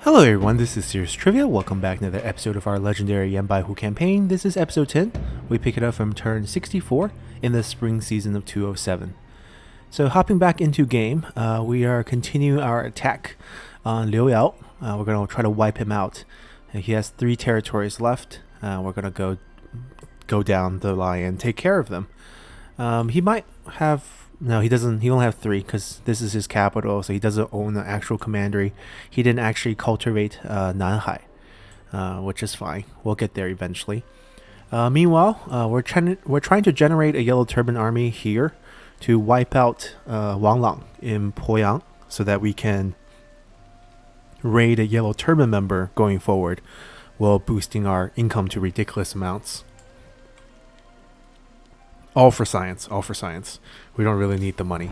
Hello everyone, this is Serious Trivia. Welcome back to another episode of our legendary Baihu campaign. This is episode 10. We pick it up from turn 64 in the spring season of 207. So hopping back into game, we are continuing our attack on Liu Yao. We're going to try to wipe him out. He has 3 territories left. We're going to go down the line and take care of them. He might have... No, he doesn't. He only have 3 because this is his capital, so he doesn't own the actual commandery. He didn't actually cultivate Nanhai, which is fine. We'll get there eventually. Meanwhile, we're trying to generate a Yellow Turban army here to wipe out Wang Lang in Poyang, so that we can raid a Yellow Turban member going forward, while boosting our income to ridiculous amounts. All for science, all for science. We don't really need the money.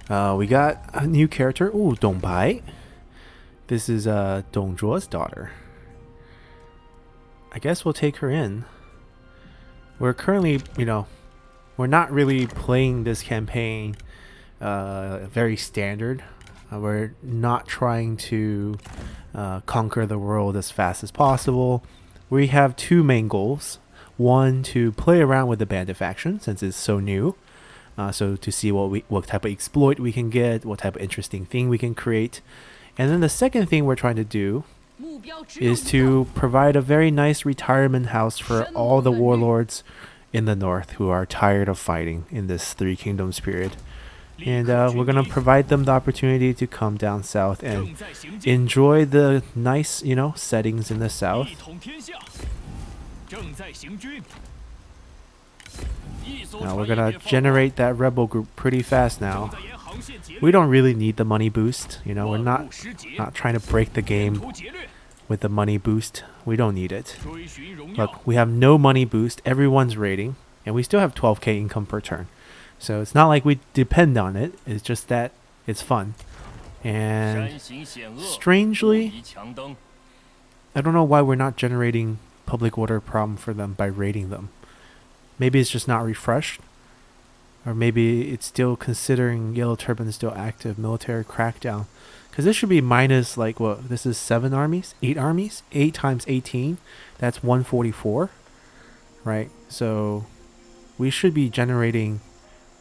We got a new character. Ooh, Dong Bai. This is Dong Zhuo's daughter. I guess we'll take her in. We're currently, we're not really playing this campaign very standard. We're not trying to conquer the world as fast as possible. We have 2 main goals. One, to play around with the Bandit faction since it's so new, so to see what type of exploit we can get, what type of interesting thing we can create. And then the second thing we're trying to do is to provide a very nice retirement house for all the warlords in the north who are tired of fighting in this 3 Kingdoms period. And we're going to provide them the opportunity to come down south and enjoy the nice, settings in the south. Now we're gonna generate that rebel group pretty fast now. We don't really need the money boost, we're not trying to break the game with the money boost. We don't need it. Look, we have no money boost, everyone's raiding, and we still have 12k income per turn. So it's not like we depend on it, it's just that it's fun. And strangely, I don't know why we're not generating public order problem for them by raiding them. Maybe it's just not refreshed, or maybe it's still considering Yellow Turban is still active military crackdown, because this should be minus, like, what, this is 7 armies, 8 armies, 8 times 18, that's 144, right? So we should be generating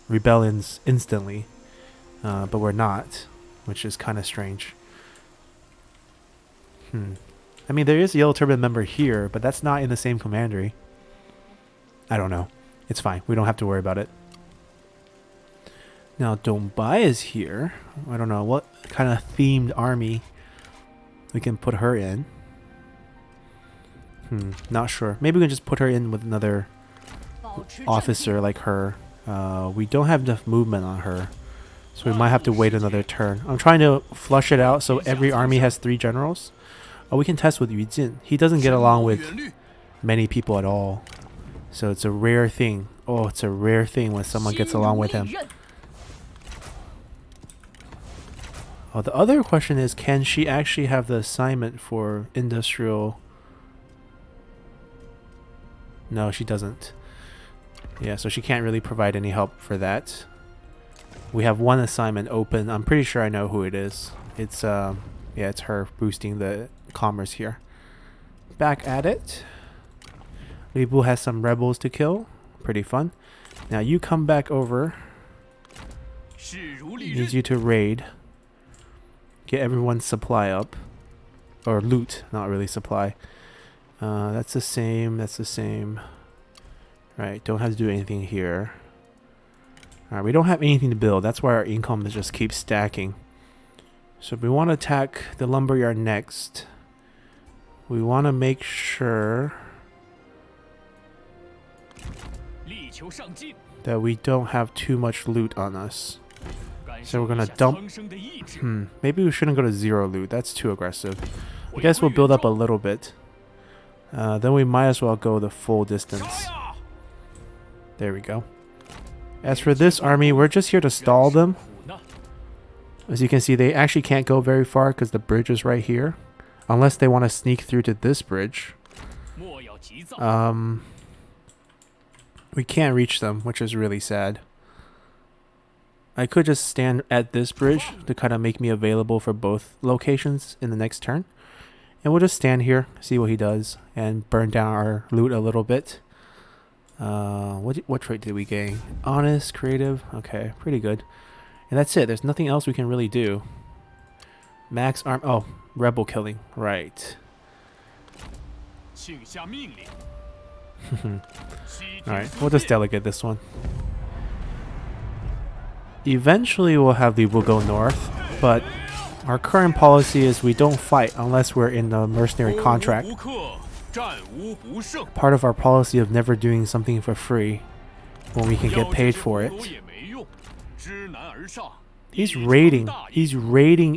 rebellions instantly, but we're not, which is kind of strange. I mean, there is a Yellow Turban member here, but that's not in the same commandery. I don't know. It's fine. We don't have to worry about it. Now, Dong Bai is here. I don't know what kind of themed army we can put her in. Not sure. Maybe we can just put her in with another officer like her. We don't have enough movement on her, so we might have to wait another turn. I'm trying to flush it out so every army has 3 generals. Oh, we can test with Yu Jin. He doesn't get along with many people at all. So it's a rare thing. Oh, it's a rare thing when someone gets along with him. Oh, the other question is, can she actually have the assignment for industrial? No, she doesn't. Yeah, so she can't really provide any help for that. We have 1 assignment open. I'm pretty sure I know who it is. It's yeah, it's her boosting the commerce here. Back at it. Libu has some rebels to kill. Pretty fun. Now you come back over. Needs you to raid. Get everyone's supply up. Or loot, not really supply. That's the same. That's the same. Right, don't have to do anything here. Alright, we don't have anything to build. That's why our income just keeps stacking. So we want to attack the lumberyard next. We want to make sure that we don't have too much loot on us. So we're going to dump... Maybe we shouldn't go to 0 loot. That's too aggressive. I guess we'll build up a little bit. Then we might as well go the full distance. There we go. As for this army, we're just here to stall them. As you can see, they actually can't go very far because the bridge is right here. Unless they want to sneak through to this bridge. We can't reach them, which is really sad. I could just stand at this bridge to kind of make me available for both locations in the next turn. And we'll just stand here, see what he does, and burn down our loot a little bit. What trait did we gain? Honest, creative. Okay, pretty good. And that's it. There's nothing else we can really do. Max arm. Oh, rebel killing. Right. Alright, we'll just delegate this one. Eventually we'll have We'll go north, but our current policy is we don't fight unless we're in a mercenary contract. Part of our policy of never doing something for free when we can get paid for it. He's raiding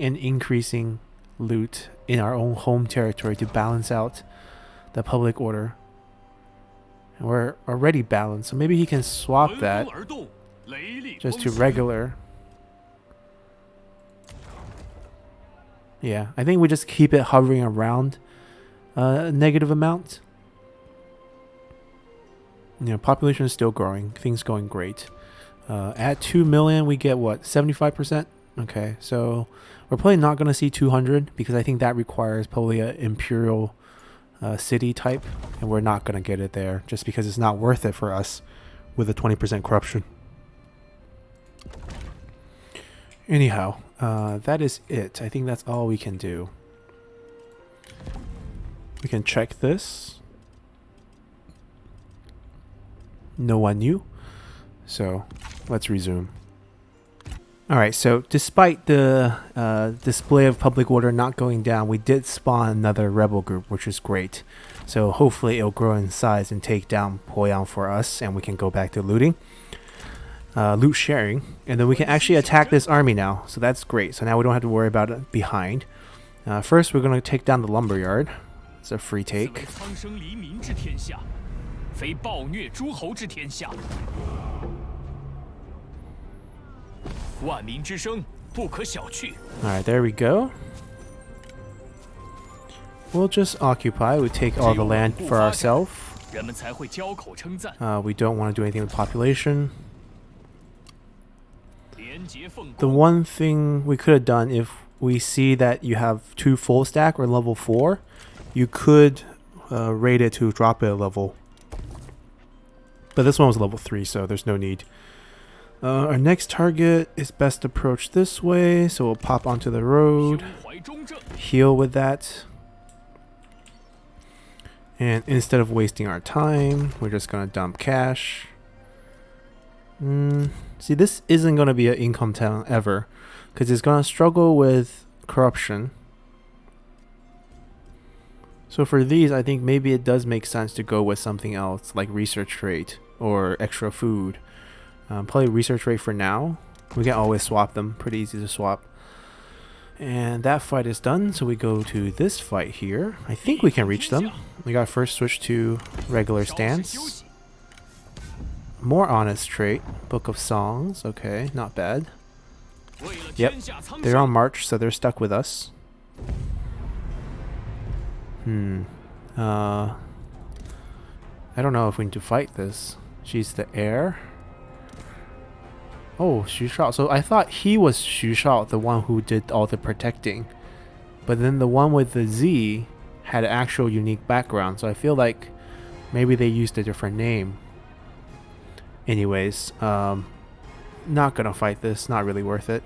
and increasing loot in our own home territory to balance out the public order. And we're already balanced, so maybe he can swap that just to regular. Yeah, I think we just keep it hovering around a negative amount. You know, population is still growing. Things going great. At 2 million, we get what? 75%? Okay, so we're probably not going to see 200 because I think that requires probably an imperial city type, and we're not going to get it there just because it's not worth it for us with a 20% corruption. Anyhow, that is it. I think that's all we can do. We can check this. No one knew. So let's resume. Alright, so despite the display of public order not going down, we did spawn another rebel group, which is great. So hopefully it'll grow in size and take down Poyang for us, and we can go back to looting. Loot sharing, and then we can actually attack this army now, so that's great. So now we don't have to worry about it behind. First we're going to take down the lumberyard. It's a free take. Alright, there we go. We'll just occupy. We take all the land for ourselves. We don't want to do anything with population. The one thing we could have done, if we see that you have 2 full stack or level 4, you could rate it to drop it a level. But this one was level 3, so there's no need. Our next target is best approach this way, so we'll pop onto the road, heal with that. And instead of wasting our time, we're just going to dump cash. See, this isn't going to be an income town ever, because it's going to struggle with corruption. So for these, I think maybe it does make sense to go with something else, like research rate or extra food. Probably research rate for now. We can always swap them, pretty easy to swap. And that fight is done, so we go to this fight here. I think we can reach them. We got first switch to regular stance. More honest trait. Book of Songs. Okay, not bad. Yep, they're on march, so they're stuck with us. I don't know if we need to fight this. She's the heir. Oh, Xu Shao. So I thought he was Xu Shao, the one who did all the protecting. But then the one with the Z had an actual unique background. So I feel like maybe they used a different name. Anyways, not gonna fight this. Not really worth it.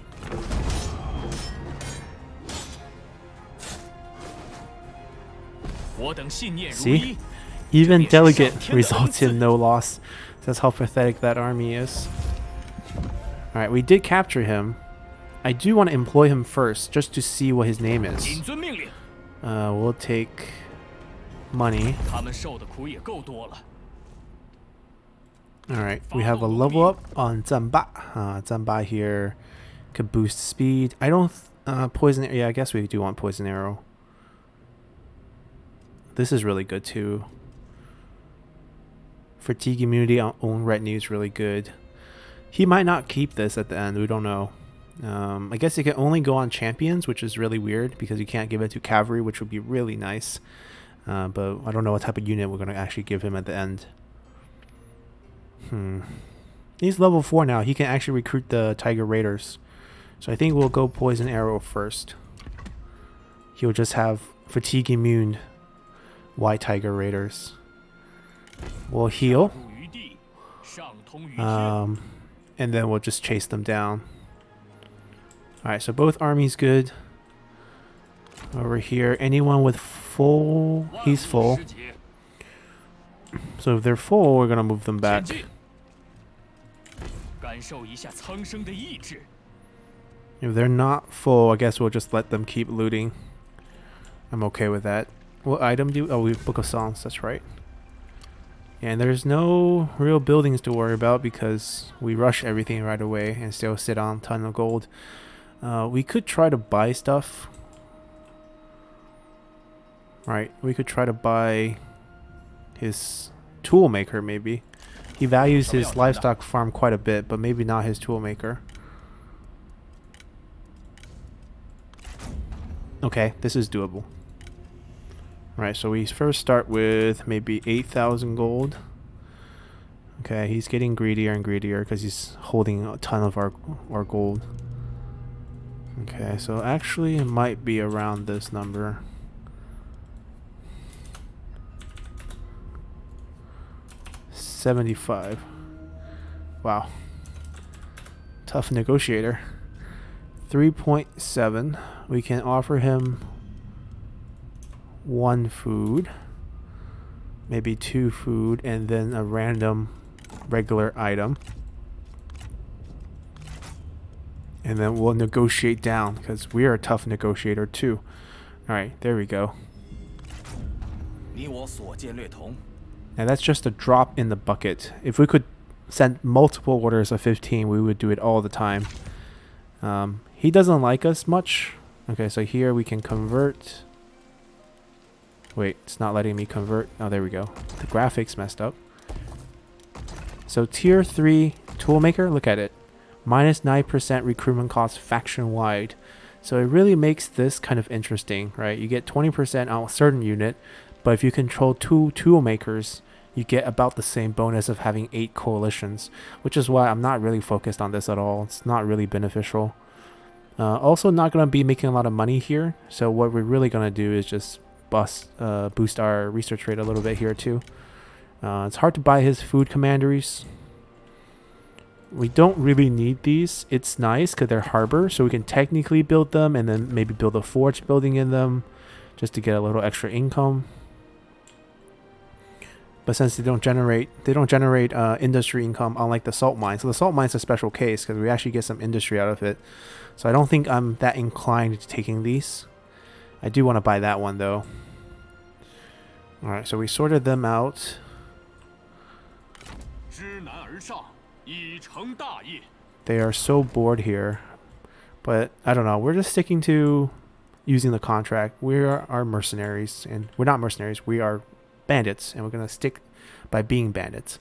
See? Even delegate results in no loss. That's how pathetic that army is. Alright, we did capture him. I do want to employ him first, just to see what his name is. We'll take money. Alright, we have a level up on Zanba. Zanba here could boost speed. I don't... poison... Yeah, I guess we do want poison arrow. This is really good too. Fatigue immunity on own retinue is really good. He might not keep this at the end. We don't know. I guess it can only go on champions, which is really weird because you can't give it to cavalry, which would be really nice. But I don't know what type of unit we're going to actually give him at the end. He's level 4 now. He can actually recruit the Tiger Raiders. So I think we'll go Poison Arrow first. He'll just have fatigue immune White Tiger Raiders. We'll heal. And then we'll just chase them down. Alright, so both armies good. Over here, anyone with full? He's full. So if they're full, we're gonna move them back. If they're not full, I guess we'll just let them keep looting. I'm okay with that. What item do? Oh, we have Book of Songs. That's right. And there's no real buildings to worry about because we rush everything right away and still sit on a ton of gold. We could try to buy stuff. Right, we could try to buy his tool maker maybe. He values his livestock farm quite a bit, but maybe not his tool maker. Okay, this is doable. Right, so we first start with maybe 8,000 gold. Okay, he's getting greedier and greedier because he's holding a ton of our gold. Okay, so actually it might be around this number. $75. Wow. Tough negotiator. 3.7. We can offer him 1 food, maybe 2 food, and then a random regular item. And then we'll negotiate down because we are a tough negotiator too. Alright, there we go. Now that's just a drop in the bucket. If we could send multiple orders of 15, we would do it all the time. He doesn't like us much. Okay, so here we can convert. Wait, it's not letting me convert. Oh, there we go. The graphics messed up. So tier 3 toolmaker, look at it. Minus 9% recruitment cost faction wide. So it really makes this kind of interesting, right? You get 20% on a certain unit, but if you control 2 toolmakers, you get about the same bonus of having 8 coalitions, which is why I'm not really focused on this at all. It's not really beneficial. Also not going to be making a lot of money here, so what we're really going to do is just boost our research rate a little bit here too. It's hard to buy his food commanderies. We don't really need these. It's nice because they're harbor, so we can technically build them and then maybe build a forge building in them just to get a little extra income. But since they don't generate industry income, unlike the salt mine. So the salt mine's a special case because we actually get some industry out of it. So I don't think I'm that inclined to taking these. I do want to buy that one though. Alright, so we sorted them out. They are so bored here. But I don't know, we're just sticking to using the contract. We are mercenaries, and we're not mercenaries, we are bandits, and we're going to stick by being bandits.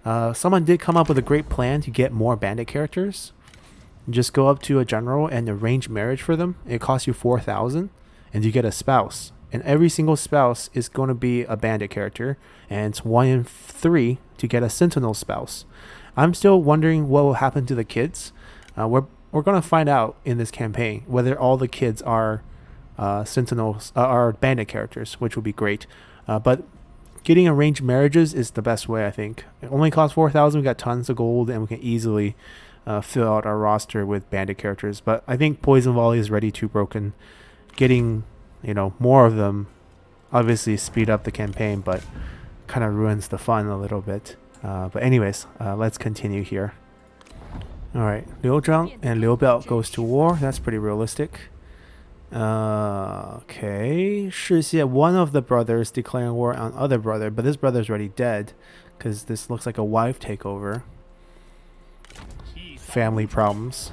Someone did come up with a great plan to get more bandit characters. You just go up to a general and arrange marriage for them. It costs you 4,000 and you get a spouse. And every single spouse is going to be a bandit character, and it's 1 in 3 to get a sentinel spouse. I'm still wondering what will happen to the kids. We're going to find out in this campaign whether all the kids are sentinels, are bandit characters, which would be great. But getting arranged marriages is the best way, I think. It only costs 4,000. We got tons of gold, and we can easily fill out our roster with bandit characters. But I think Poison Volley is ready to broken. Getting, more of them obviously speed up the campaign, but kind of ruins the fun a little bit. But anyways, let's continue here. Alright, Liu Zhang and Liu Biao goes to war. That's pretty realistic. Okay, Shi Xie, one of the brothers declaring war on other brother, but this brother's already dead because this looks like a wife takeover. Family problems.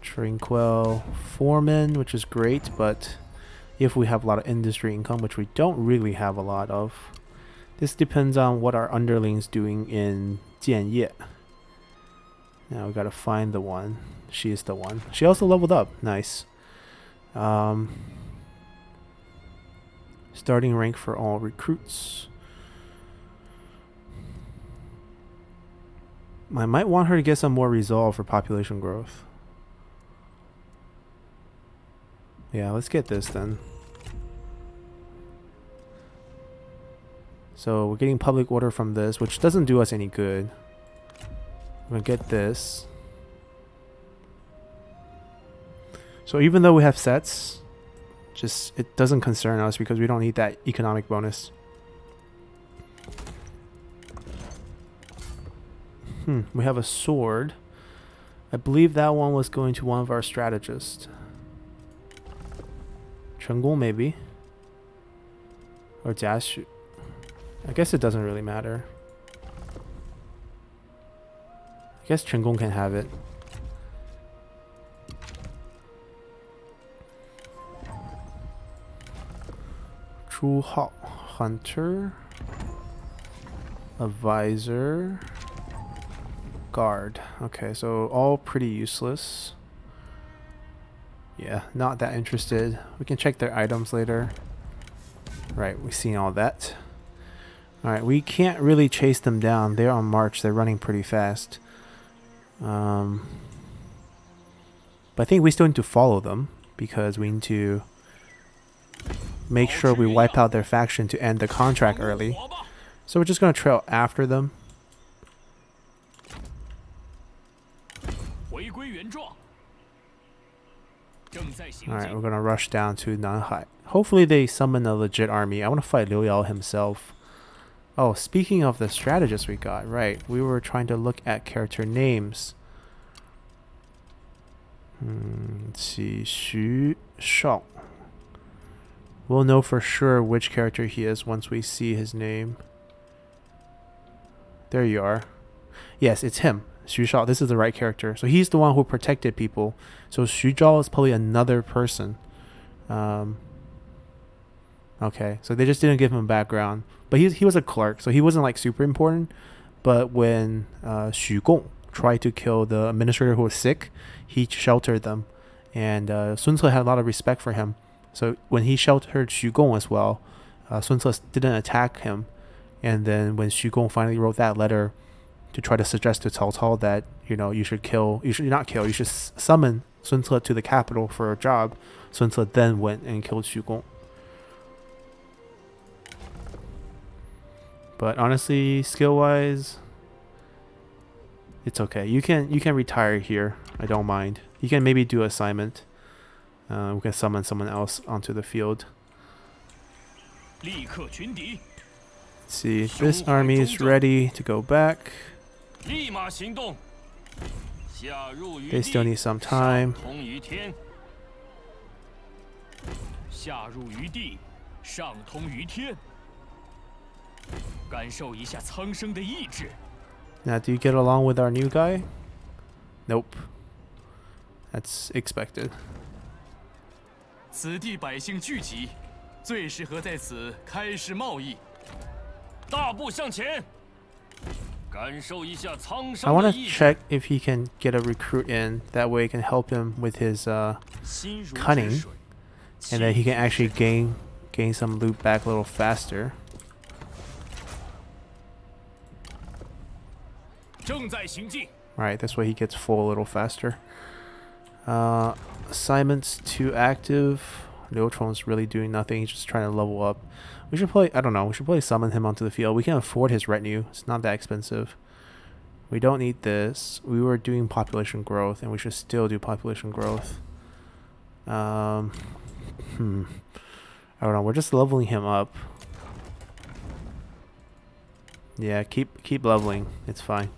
Tranquil foreman, which is great, but if we have a lot of industry income, which we don't really have a lot of, this depends on what our underlings doing in Jianye. Now we gotta find the one. She is the one. She also leveled up. Nice. Starting rank for all recruits. I might want her to get some more resolve for population growth. Yeah, let's get this then. So we're getting public order from this, which doesn't do us any good. We're gonna get this. So even though we have sets, just it doesn't concern us because we don't need that economic bonus. We have a sword. I believe that one was going to one of our strategists. Chenggung maybe. Or Jiaxu. I guess it doesn't really matter. I guess Chenggung can have it. True Hunter. Advisor. Guard. Okay, so all pretty useless. Yeah, not that interested. We can check their items later. Right, we've seen all that. Alright, we can't really chase them down. They're on march. They're running pretty fast. But I think we still need to follow them because we need to make sure we wipe out their faction to end the contract early. So we're just going to trail after them. Alright, we're gonna rush down to Nanhai. Hopefully they summon a legit army. I want to fight Liu Yao himself. Oh, speaking of the strategist we got, right. We were trying to look at character names. Let's see. Xu Shao. We'll know for sure which character he is once we see his name. There you are. Yes, it's him. Xu Shao, this is the right character. So he's the one who protected people. So Xu Zhao is probably another person. Okay, so they just didn't give him a background. But he was a clerk, so he wasn't like super important. But when Xu Gong tried to kill the administrator who was sick, he sheltered them. And Sun Ce had a lot of respect for him. So when he sheltered Xu Gong as well, Sun Ce didn't attack him. And then when Xu Gong finally wrote that letter to try to suggest to Cao Cao that, you know, you should summon Sun Ce to the capital for a job, Sun Ce then went and killed Xu Gong. But honestly, skill-wise, it's okay. You can retire here. I don't mind. You can maybe do assignment. We can summon someone else onto the field. Let's see, this army is ready to go back. They still need some time. Now, do you get along with our new guy? Nope. That's expected. 此地百姓聚集，最适合在此开始贸易。大步向前，感受一下苍生 I 的 want to 意志。 check if he can get a recruit in. That way, it can help him with his cunning, and then he can actually gain some loot back a little faster. 正在行进。 Right, this way he gets full a little faster. Assignments too active. Liu Chong's really doing nothing. He's just trying to level up. We should probably, I don't know, we should probably summon him onto the field. We can afford his retinue. It's not that expensive. We don't need this. We were doing population growth, and we should still do population growth. I don't know. We're just leveling him up. Yeah, keep leveling. It's fine.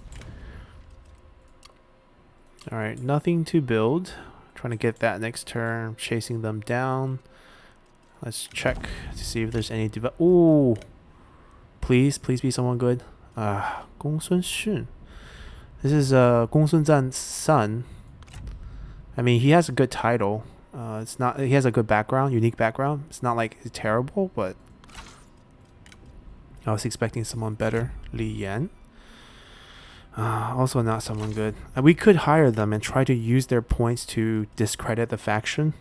Alright, nothing to build. Trying to get that next turn. Chasing them down. Let's check to see if there's any Ooh! Please be someone good. Gong Sun Xun. This is Gong Sun Zan's son. I mean, he has a good title. It's not. He has a good background, unique background. It's not like it's terrible, but I was expecting someone better. Li Yan. Also not someone good. We could hire them and try to use their points to discredit the faction.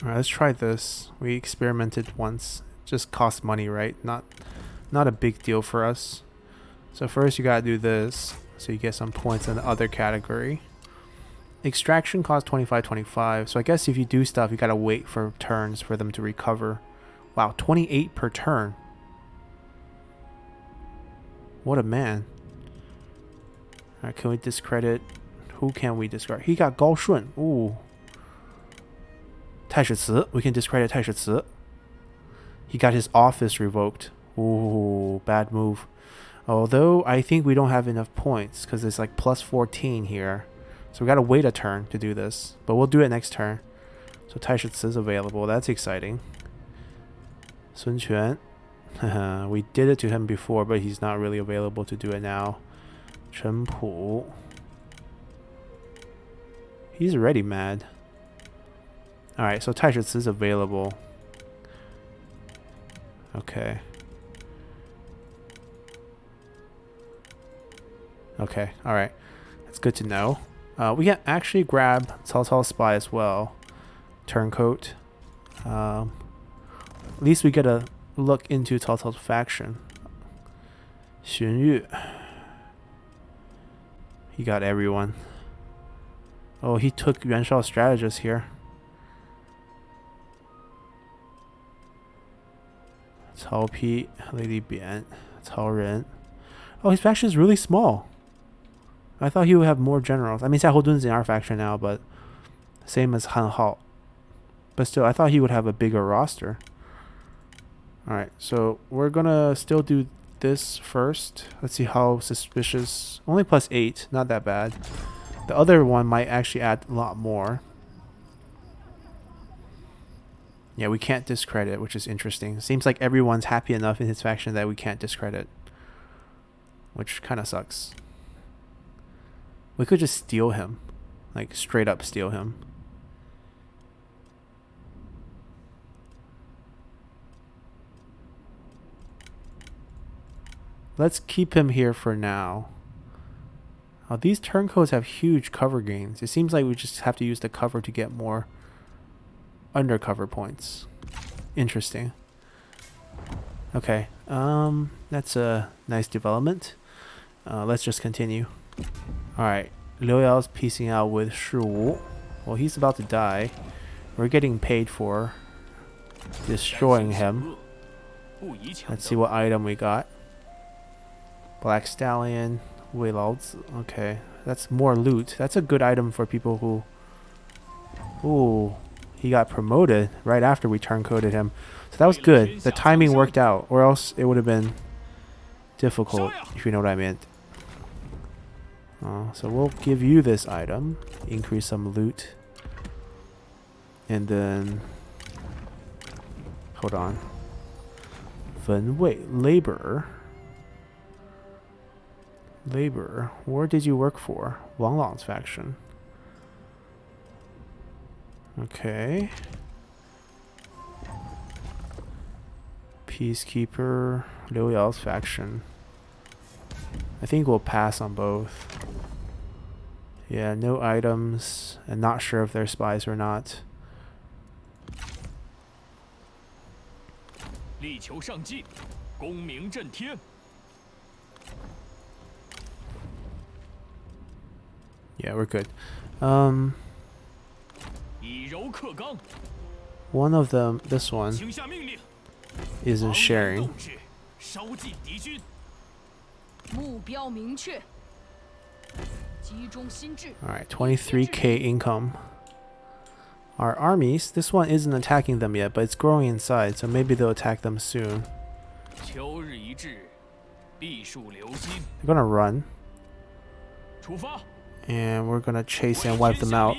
Alright, let's try this. We experimented once. Just cost money, right? Not not a big deal for us. So first you gotta do this, so you get some points in the other category. Extraction costs 25. So I guess if you do stuff, you gotta wait for turns for them to recover. Wow, 28 per turn. What a man. Alright, can we discredit? Who can we discard? He got Gao Shun. Ooh. Tai Shi. We can discredit Tai Shi. He got his office revoked. Ooh, bad move. Although I think we don't have enough points because it's like plus 14 here. So we gotta wait a turn to do this. But we'll do it next turn. So Tai Shi is available. That's exciting. Sun Quan. We did it to him before, but he's not really available to do it now. Chen Pu. He's already mad. Alright, so Tai Shi is available. Okay. Okay, alright. That's good to know. We can actually grab Cao Cao's spy as well. Turncoat. At least we get a look into Cao Cao's faction. Xun Yu. He got everyone. Oh, he took Yuan Shao's strategist here. Cao Pi, Lady Bian, Cao Ren. Oh, his faction is really small. I thought he would have more generals. I mean, Xiahou Dun's in our faction now, but same as Han Hao. But still, I thought he would have a bigger roster. Alright, so we're gonna still do this first. Let's see how suspicious. Only plus 8, not that bad. The other one might actually add a lot more. Yeah, we can't discredit, which is interesting. Seems like everyone's happy enough in his faction that we can't discredit. Which kind of sucks. We could just steal him. Like, straight up steal him. Let's keep him here for now. Oh, these turncoats have huge cover gains. It seems like we just have to use the cover to get more undercover points. Interesting. Okay, that's a nice development. Let's just continue. Alright, Liu Yao's piecing out with Shi Wu. Well, he's about to die. We're getting paid for destroying him. Let's see what item we got. Black Stallion, Wei Lao Zi. Okay, that's more loot. That's a good item for people who... Ooh, he got promoted right after we turncoated him. So that was good. The timing worked out, or else it would have been difficult, if you know what I meant. So we'll give you this item. Increase some loot. And then... Hold on. Fen Wei, Laborer. Laborer. Where did you work for? Wang Lang's faction. Okay. Peacekeeper. Liu Yao's faction. I think we'll pass on both. Yeah, no items. And not sure if they're spies or not. Yeah, we're good. One of them, this one, isn't sharing. Alright, 23k income. Our armies, this one isn't attacking them yet, but it's growing inside, so maybe they'll attack them soon. They're gonna run. And we're gonna chase and wipe them out.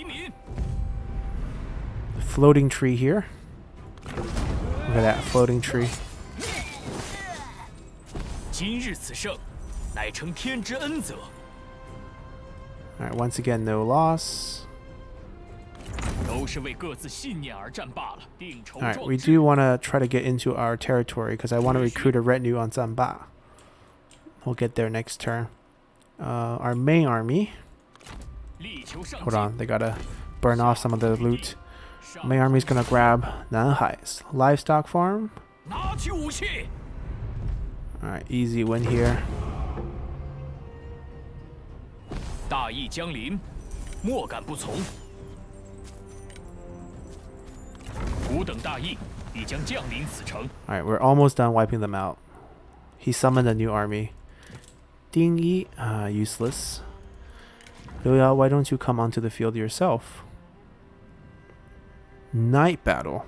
The floating tree here. Look at that floating tree. Alright, once again, no loss. Alright, we do want to try to get into our territory because I want to recruit a retinue on Zanba. We'll get there next turn. Our main army. Hold on, they gotta burn off some of the loot. Main army's gonna grab Nanhai's livestock farm. Alright, easy win here. 大义将临，莫敢不从。吾等大义必将降临此城。Alright, we're almost done wiping them out. He summoned a new army. Ding Yi, useless. Liu Yao, why don't you come onto the field yourself? Night battle.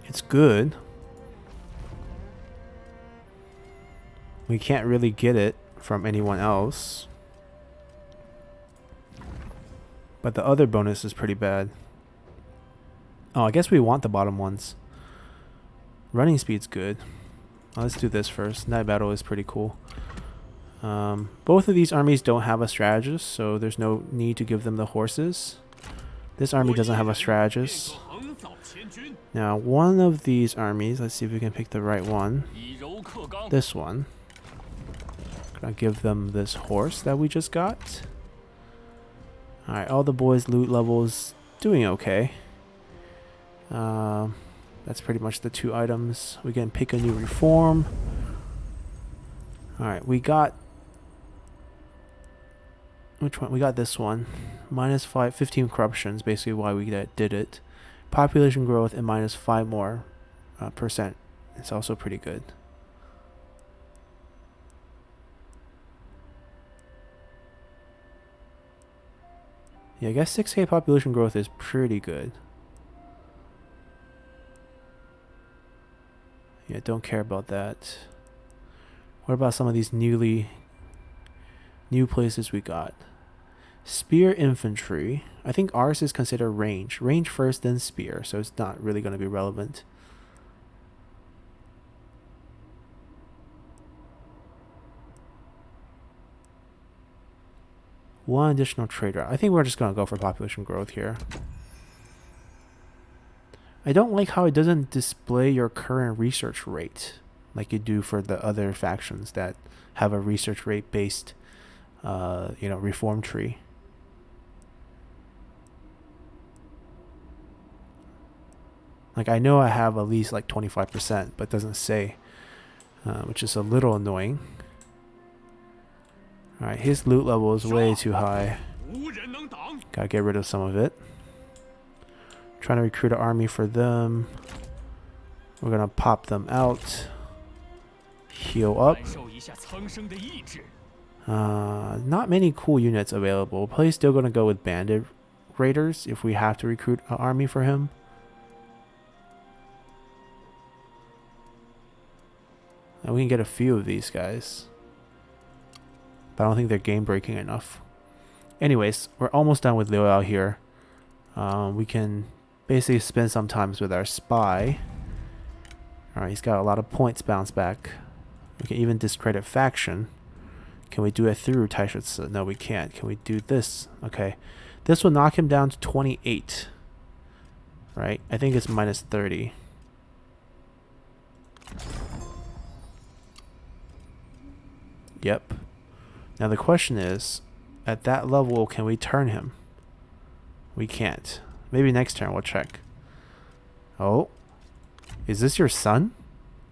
It's good. We can't really get it from anyone else. But the other bonus is pretty bad. Oh, I guess we want the bottom ones. Running speed's good. Let's do this first. Night battle is pretty cool. Both of these armies don't have a strategist, so there's no need to give them the horses. This army doesn't have a strategist. Now, one of these armies, let's see if we can pick the right one. This one. Gonna give them this horse that we just got. Alright, all the boys' loot levels doing okay. That's pretty much the two items. We can pick a new reform. Alright, we got... Which one? We got this one. -5, 15 corruptions, basically why we did it. Population growth and -5 more percent. It's also pretty good. Yeah, I guess 6k population growth is pretty good. Yeah, don't care about that. What about some of these new places we got? Spear infantry. I think ours is considered range. Range first, then spear, so it's not really going to be relevant. One additional trader. I think we're just going to go for population growth here. I don't like how it doesn't display your current research rate like you do for the other factions that have a research rate based reform tree. Like, I know I have at least like 25%, but it doesn't say, which is a little annoying. Alright, his loot level is way too high. Gotta get rid of some of it. Trying to recruit an army for them. We're gonna pop them out. Heal up. Not many cool units available. Probably still gonna go with Bandit Raiders if we have to recruit an army for him. And we can get a few of these guys. But I don't think they're game breaking enough. Anyways, we're almost done with Liu Yao here. We can basically spend some time with our spy. Alright, he's got a lot of points bounce back. We can even discredit faction. Can we do it through Taishutsu? No, we can't. Can we do this? Okay. This will knock him down to 28. Right? I think it's -30. Yep. Now the question is, at that level, can we turn him? We can't. Maybe next turn we'll check. Oh. Is this your son?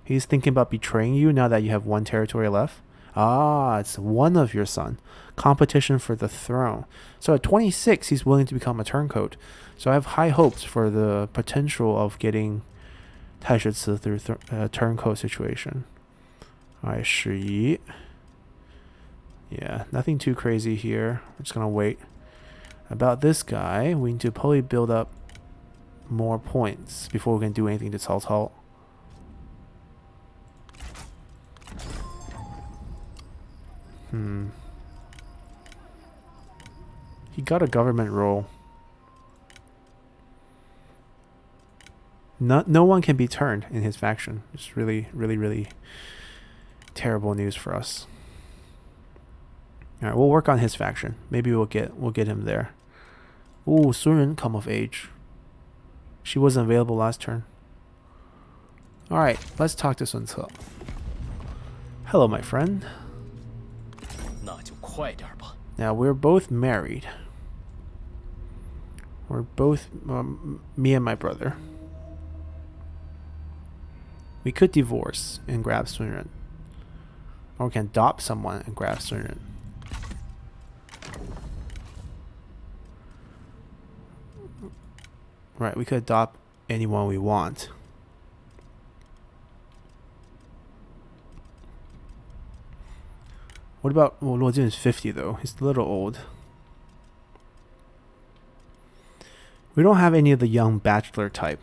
He's thinking about betraying you now that you have one territory left? Ah, it's one of your son. Competition for the throne. So at 26, he's willing to become a turncoat. So I have high hopes for the potential of getting Taishutsu through a turncoat situation. Alright, Shi Yi. Yeah, nothing too crazy here. We're just going to wait. About this guy, we need to probably build up more points before we can do anything to Cao Cao. He got a government role. No one can be turned in his faction. It's really, really, really terrible news for us. Alright, we'll work on his faction. Maybe we'll get him there. Ooh, Sun Ren come of age. She wasn't available last turn. Alright, let's talk to Sun Ce. Hello, my friend. Now, we're both married. We're both, me and my brother. We could divorce and grab Sun Ren. Or we can adopt someone and grab Sun Ren. Right, we could adopt anyone we want. What about, well, Luo Jun is 50 though. He's a little old. We don't have any of the young bachelor type.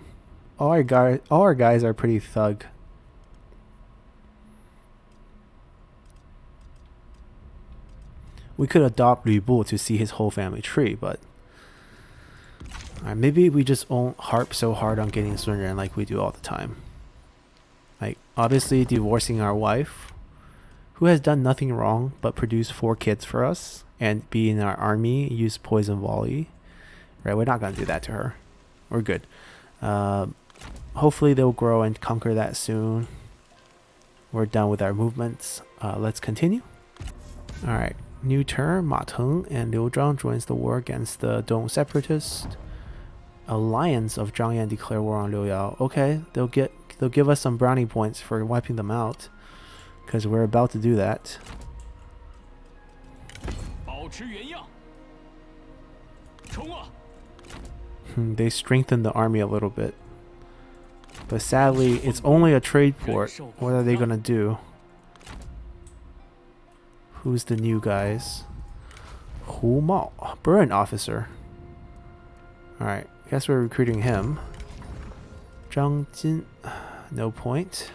All our guys are pretty thug. We could adopt Lu Bu to see his whole family tree, but maybe we just won't harp so hard on getting Sun Ren like we do all the time. Like, obviously divorcing our wife, who has done nothing wrong but produce 4 kids for us and be in our army, use poison volley. Right, we're not going to do that to her. We're good. Hopefully they'll grow and conquer that soon. We're done with our movements. Let's continue. Alright, new turn. Ma Teng and Liu Zhang joins the war against the Dong separatists. Alliance of Zhang Yan declare war on Liu Yao. Okay, they'll give us some brownie points for wiping them out, because we're about to do that. They strengthened the army a little bit, but sadly it's only a trade port. What are they gonna do? Who's the new guys? Hu Mao, Burn officer. Alright, guess we're recruiting him. Zhang Jin, no point.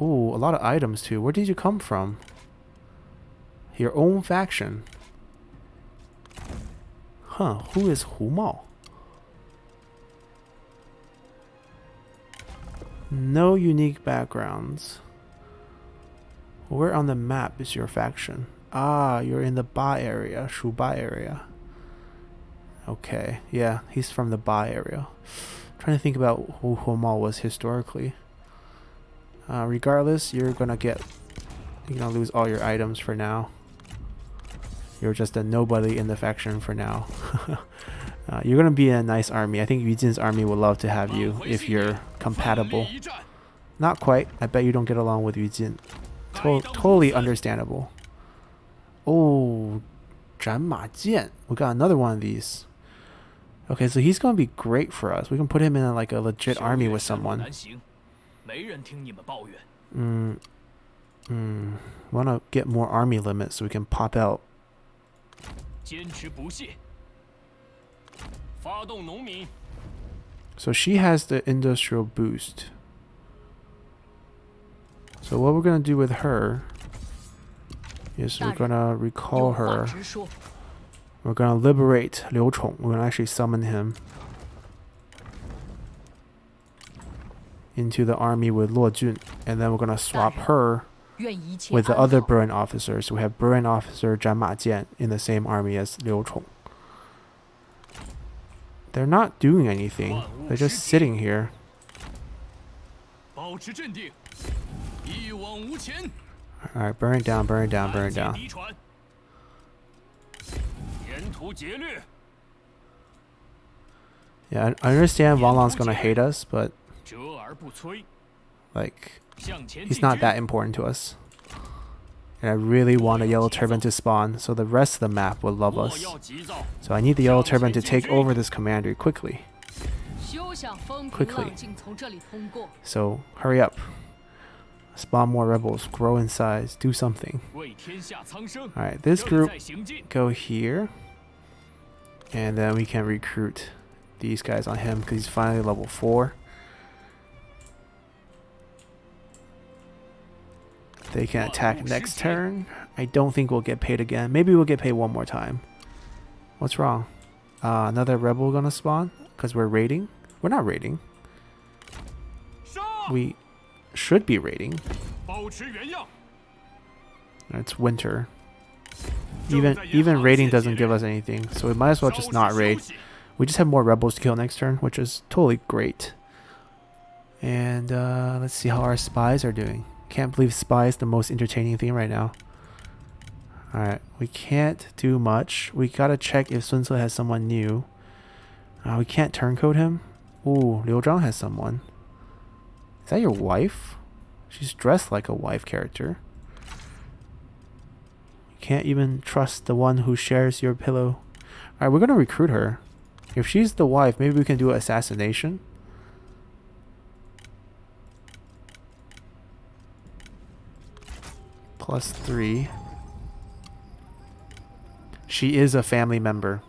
Ooh, a lot of items too. Where did you come from? Your own faction. Huh, who is Hu Mao? No unique backgrounds. Where on the map is your faction? Ah, you're in the Ba area, Shu Ba area. Okay, yeah, he's from the Ba area. I'm trying to think about who Hu Mao was historically. Regardless, you're gonna lose all your items for now. You're just a nobody in the faction for now. You're gonna be in a nice army. I think Yu Jin's army would love to have you if you're compatible. Not quite. I bet you don't get along with Yu Jin. Totally understandable. Oh, Zhan Ma Jian. We got another one of these. Okay, so he's gonna be great for us. We can put him in like a legit army with someone. Wanna get more army limits so we can pop out. So she has the industrial boost. So what we're gonna do with her is we're gonna recall her. We're gonna liberate Liu Chong. We're gonna actually summon him into the army with Luo Jun, and then we're gonna swap her with the other Buren officers. So we have Buren officer Zhan Ma Jian in the same army as Liu Chong. They're not doing anything. They're just sitting here. Alright, burn it down, burn it down, burn it down. Yeah, I understand Wang Lang's gonna hate us, but like, he's not that important to us. And I really want a yellow turban to spawn, so the rest of the map will love us. So I need the yellow turban to take over this commander quickly. Quickly. So hurry up. Spawn more rebels, grow in size, do something. Alright, this group go here. And then we can recruit these guys on him because he's finally level 4. They can attack next turn. I don't think we'll get paid again. Maybe we'll get paid one more time. What's wrong? Another rebel gonna spawn? Because we're raiding? We're not raiding. We should be raiding. It's winter. Even raiding doesn't give us anything, so we might as well just not raid. We just have more rebels to kill next turn, which is totally great. And let's see how our spies are doing. Can't believe Spies is the most entertaining thing right now. Alright, we can't do much. We gotta check if Sun Ce has someone new. We can't turncoat him. Ooh, Liu Zhang has someone. Is that your wife? She's dressed like a wife character. You can't even trust the one who shares your pillow. Alright, we're gonna recruit her. If she's the wife, maybe we can do assassination. +3. She is a family member.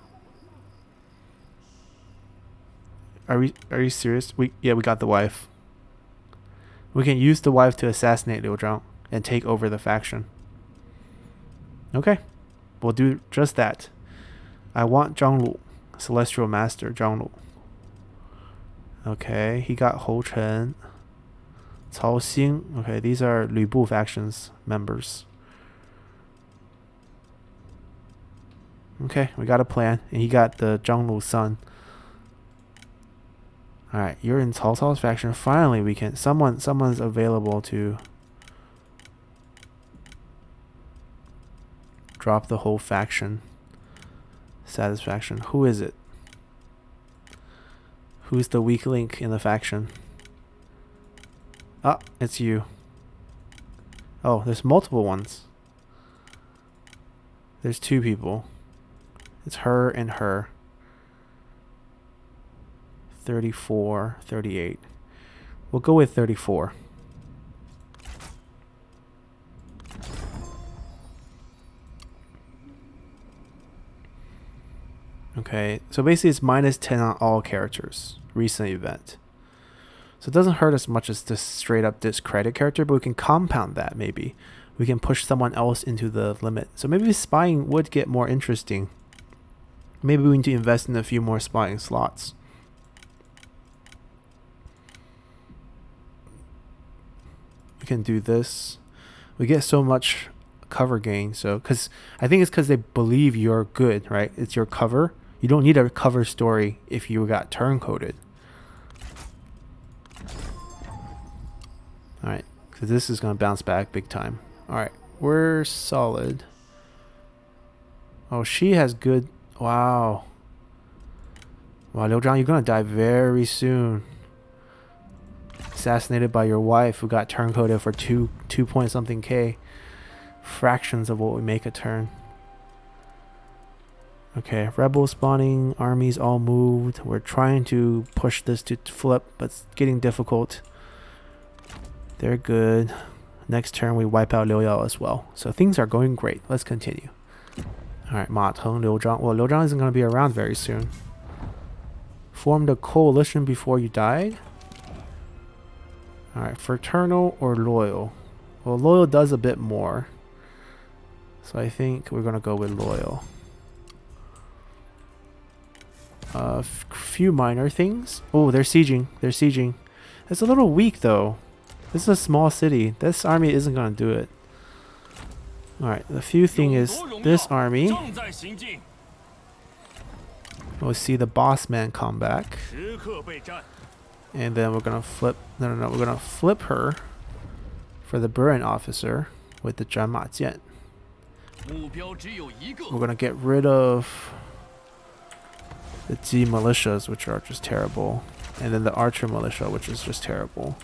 Are you serious? We got the wife. We can use the wife to assassinate Liu Zhang and take over the faction. Okay. We'll do just that. I want Zhang Lu, Celestial Master Zhang Lu. Okay, he got Hou Chen. Cao Xing. Okay, these are Lü Bu factions members. Okay, we got a plan. And he got the Zhang Lu's son. Alright, you're in Cao Cao's faction. Finally, we can... Someone's available to... drop the whole faction. Satisfaction. Who is it? Who's the weak link in the faction? Ah, it's you. Oh, there's multiple ones. There's 2 people. It's her and her. 34, 38. We'll go with 34. Okay, so basically it's -10 on all characters. Recent event. So it doesn't hurt as much as this straight up discredit character, but we can compound that maybe. We can push someone else into the limit. So maybe spying would get more interesting. Maybe we need to invest in a few more spying slots. We can do this. We get so much cover gain. So, I think it's because they believe you're good, right? It's your cover. You don't need a cover story if you got turncoated. Alright, because this is going to bounce back big time. Alright, we're solid. Oh, she has good... Wow. Wow, Liu Zhang, you're going to die very soon. Assassinated by your wife who got turncoated for 2 point something K. Fractions of what we make a turn. Okay, rebel spawning, armies all moved. We're trying to push this to flip, but it's getting difficult. They're good. Next turn we wipe out Liu Yao as well. So things are going great. Let's continue. Alright, Ma Teng, Liu Zhang. Well, Liu Zhang isn't going to be around very soon. Formed a coalition before you died. Alright, fraternal or loyal? Well, loyal does a bit more. So I think we're going to go with loyal. Few minor things. Oh, they're sieging. They're sieging. It's a little weak though. This is a small city. This army isn't going to do it. Alright, the few thing is this army. We'll see the boss man come back. And then we're going to flip. No. We're going to flip her for the Buran officer with the Zhanma Jian. We're going to get rid of the Ji militias, which are just terrible. And then the archer militia, which is just terrible.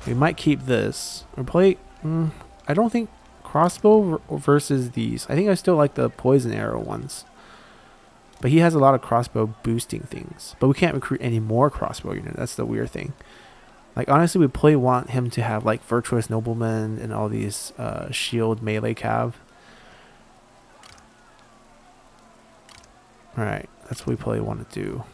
We might keep this. Or play... I don't think crossbow versus these. I think I still like the poison arrow ones. But he has a lot of crossbow boosting things. But we can't recruit any more crossbow units. That's the weird thing. Like, honestly, we probably want him to have, like, virtuous noblemen and all these shield melee cav. Alright, that's what we probably want to do.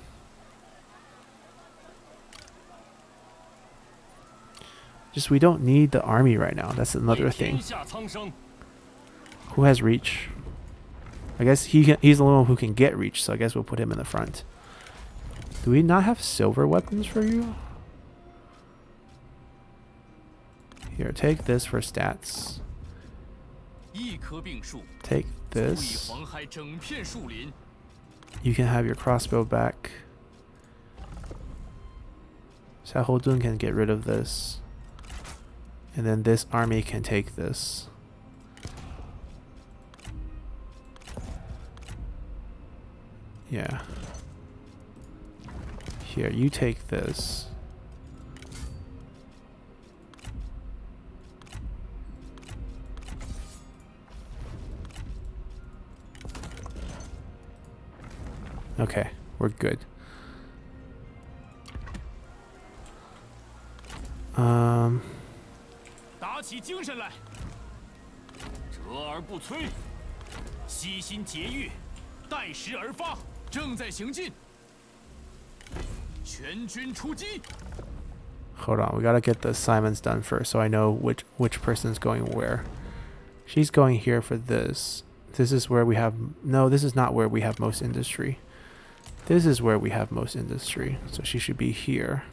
Just, we don't need the army right now. That's another thing. Who has reach? I guess he's the one who can get reach, so I guess we'll put him in the front. Do we not have silver weapons for you? Here, take this for stats. Take this. You can have your crossbow back. Xiahou Dun can get rid of this. And then this army can take this. Yeah. Here, you take this. Okay, we're good. 打起精神来，折而不摧，悉心节欲，待时而发，正在行进。全军出击。 Hold on, we gotta get the assignments done first, so I know which person's going where. She's going here for this. This is where we have no. This is not where we have most industry. This is where we have most industry, so she should be here.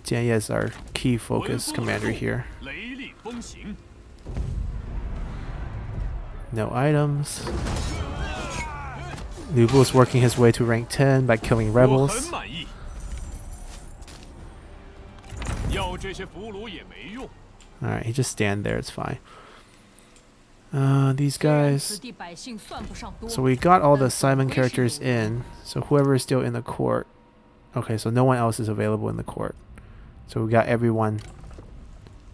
Jianye is our key focus commander here. No items. Liu Bu is working his way to rank 10 by killing rebels. Alright, he just stand there, it's fine. These guys. So we got all the Simon characters in. So whoever is still in the court. Okay, so no one else is available in the court. So we got everyone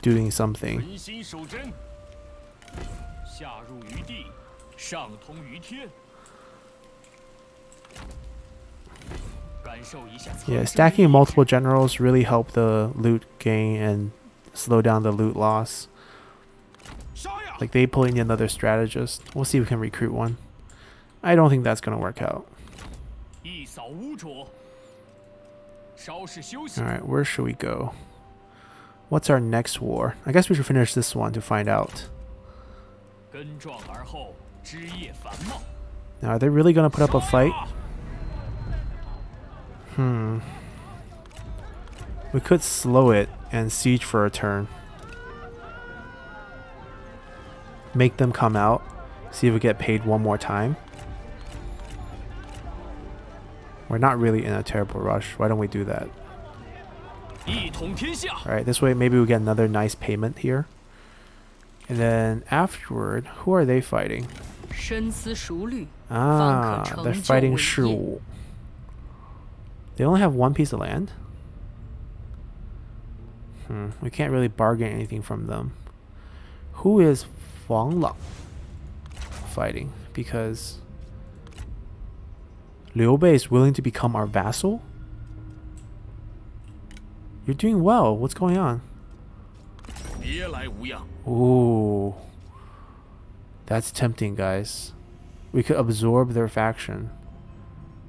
doing something. Yeah, stacking multiple generals really help the loot gain and slow down the loot loss. Like they pulling in another strategist. We'll see if we can recruit one. I don't think that's gonna work out. Alright, where should we go? What's our next war? I guess we should finish this one to find out. Now, are they really gonna put up a fight? We could slow it and siege for a turn. Make them come out. See if we get paid one more time. We're not really in a terrible rush. Why don't we do that? Alright, this way maybe we get another nice payment here. And then afterward, who are they fighting? Ah, they're fighting Shiwu. They only have one piece of land? We can't really bargain anything from them. Who is Wang Lang fighting? Because Liu Bei is willing to become our vassal? You're doing well. What's going on? Ooh. That's tempting, guys. We could absorb their faction.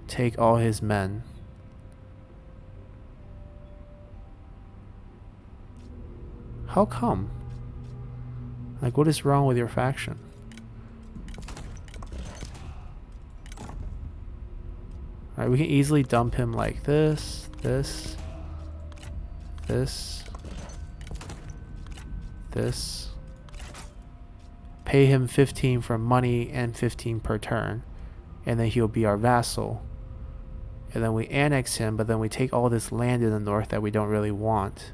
Take all his men. How come? Like, what is wrong with your faction? Alright, we can easily dump him like this, this, this, this. Pay him 15 for money and 15 per turn. And then he'll be our vassal. And then we annex him, but then we take all this land in the north that we don't really want.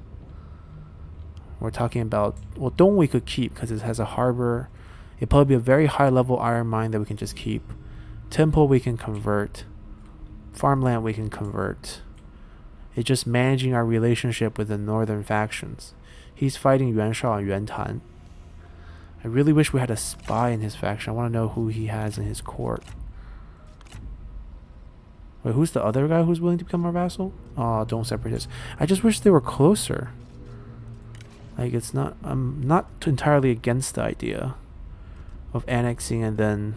We're talking about, well, Dong we could keep because it has a harbor. It'd probably be a very high level iron mine that we can just keep. Temple we can convert. Farmland we can convert. It's just managing our relationship with the northern factions. He's fighting Yuan Shao and Yuan Tan. I really wish we had a spy in his faction. I want to know who he has in his court. Wait, who's the other guy who's willing to become our vassal? Oh, don't separate this. I just wish they were closer. Like, it's not, I'm not entirely against the idea of annexing and then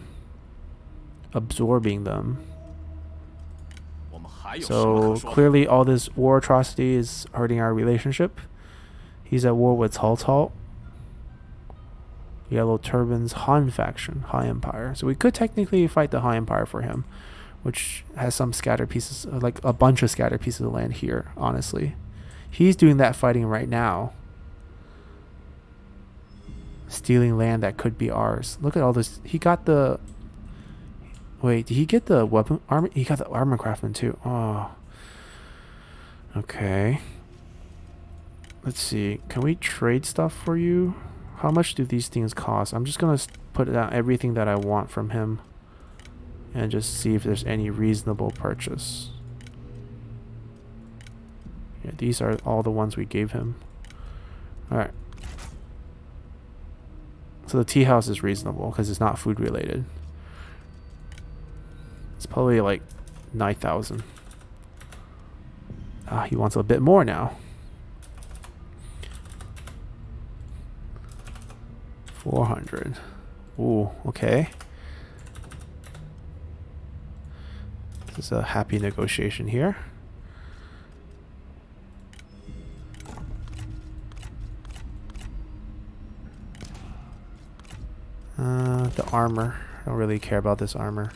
absorbing them. So clearly all this war atrocity is hurting our relationship. He's at war with Cao Cao. Yellow Turbans, Han faction, Han Empire. So we could technically fight the Han Empire for him, which has some scattered pieces, like a bunch of scattered pieces of land here, honestly. He's doing that fighting right now. Stealing land that could be ours. Look at all this. He got the... Wait, did he get the weapon armor? He got the armor craftsman too. Oh. Okay. Let's see. Can we trade stuff for you? How much do these things cost? I'm just gonna put down everything that I want from him and just see if there's any reasonable purchase. Yeah, these are all the ones we gave him. Alright. So the tea house is reasonable because it's not food related. It's probably like 9,000. Ah, he wants a bit more now. 400. Ooh, okay. This is a happy negotiation here. The armor. I don't really care about this armor.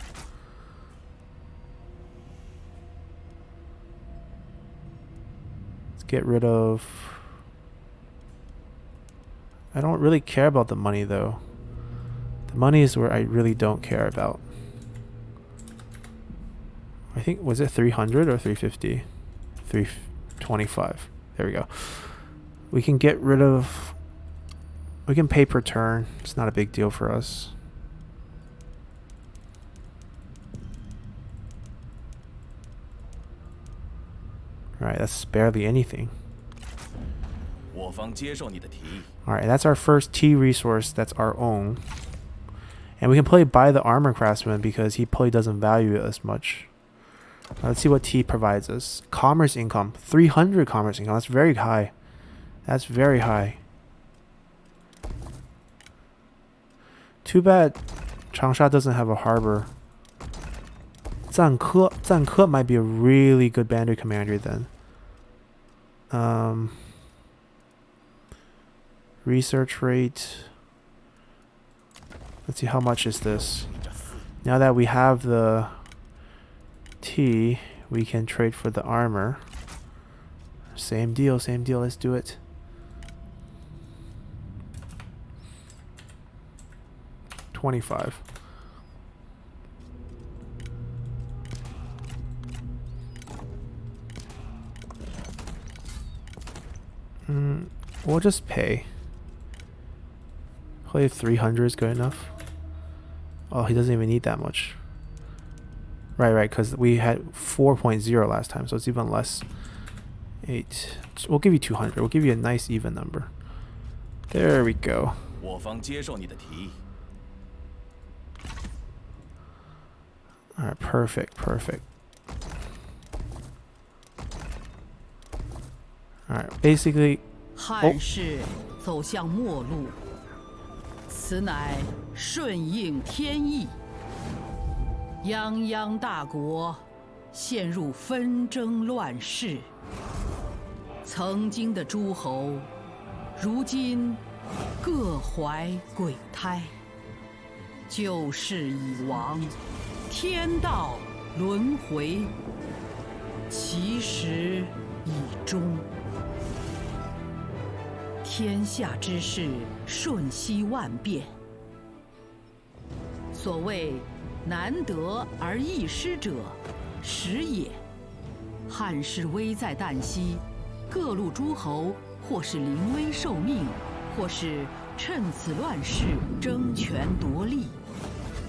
Let's get rid of... I don't really care about the money though. The money is where I really don't care about. I think, was it 300 or 350? 325. There we go. We can get rid of... We can pay per turn. It's not a big deal for us. Alright, that's barely anything. Alright, that's our first tea resource that's our own. And we can probably buy the armor craftsman because he probably doesn't value it as much. Let's see what tea provides us. Commerce income. 300 commerce income. That's very high. That's very high. Too bad Changsha doesn't have a harbor. Zanke might be a really good bandit commander then. Research rate. Let's see, how much is this? Now that we have the tea, we can trade for the armor. Same deal, same deal. Let's do it. $25. We'll just pay. Probably 300 is good enough. Oh, he doesn't even need that much. Right, because we had 4.0 last time, so it's even less. 8. We'll give you 200. We'll give you a nice even number. There we go. Alright, perfect, perfect. Alright, basically... 汉室走向末路，此乃顺应天意。泱泱大国陷入纷争乱世，曾经的诸侯，如今各怀鬼胎。旧事已亡，天道轮回，其时已终。 天下之事，瞬息万变。所谓难得而易失者，时也。汉室危在旦夕，各路诸侯或是临危受命，或是趁此乱世争权夺利，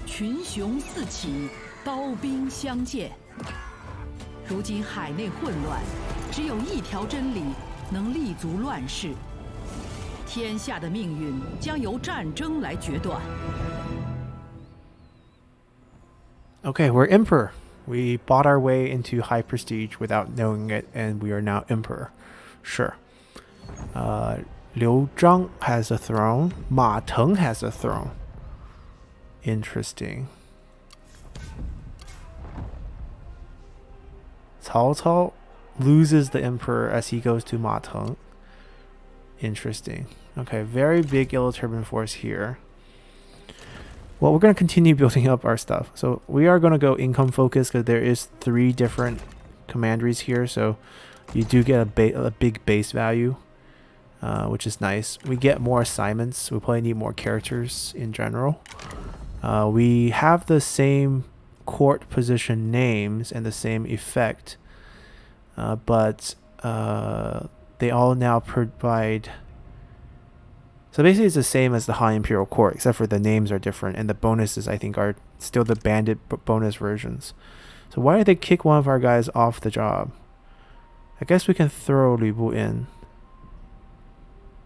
群雄四起，刀兵相见。如今海内混乱，只有一条真理能立足乱世。 天下的命运将由战争来决断。 Okay, we're emperor. We bought our way into high prestige without knowing it, and we are now emperor. Sure. Liu Zhang has a throne. Ma Teng has a throne. Interesting. Cao Cao loses the emperor as he goes to Ma Teng. Interesting. Okay, very big yellow turban force here. Well, we're going to continue building up our stuff. So we are going to go income focus because there is 3 different commanderies here. So you do get a big base value, which is nice. We get more assignments. We probably need more characters in general. We have the same court position names and the same effect, but they all now provide... So basically it's the same as the High Imperial Court, except for the names are different, and the bonuses, I think, are still the Bandit bonus versions. So why did they kick one of our guys off the job? I guess we can throw Lu Bu in